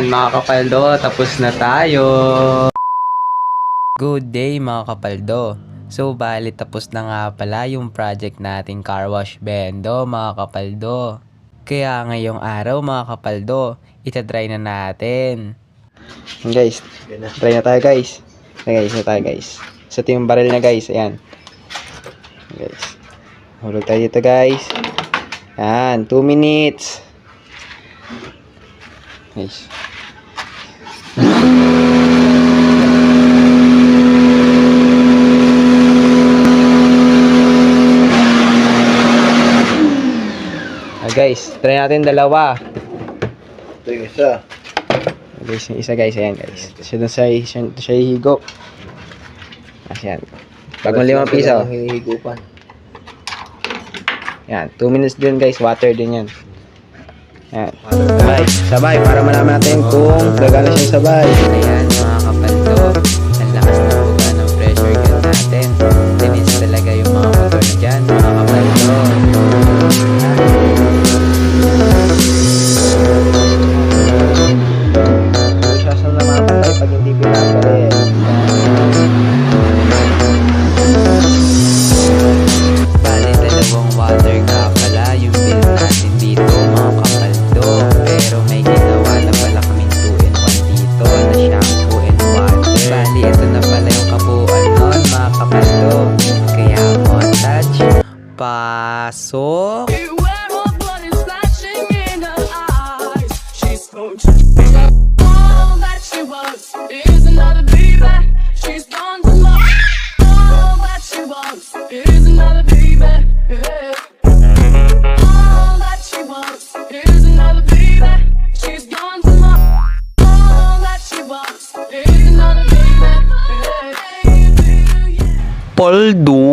Ayan mga kapaldo, tapos na tayo. Good day mga kapaldo. So bali tapos na nga pala yung project nating car wash bendo mga kapaldo. Kaya ngayong araw mga kapaldo, itatry na natin. Guys, try na tayo guys. Guys. So ito yung barrel na guys, ayan. Guys, hulog tayo dito guys. Ayan, 2 minutes. Guys. Guys, try natin dalawa. Ito yung isa. Guys, yung isa guys, ayan guys. Siya dun siya hihigo. Ayan. Bagong 5 piso. Hihigupan. Yan, 2 minutes din guys, water din yan. Yan. Sabay para malaman natin kung gagana siyang sabay. Ayan mga kapaldo, ang lakas na buga ng pressure gun natin. Linis talaga yung mga motor na dyan mga kapaldo. Siya sa namatay pag hindi pinapalit. Bali, dalawang water nga pala yung bill natin dito mga kapaldo. Pero may ginawa na pala kaming 2-in-1 dito na shampoo and water. Bali, ito na pala yung kabuuan nun mga kapaldo. Kaya montage, pasok! All that she wants is another baby. She's gone to love. All that she wants is another baby. All that she wants is another baby. She's gone to love. All that she wants is another baby. Paldo!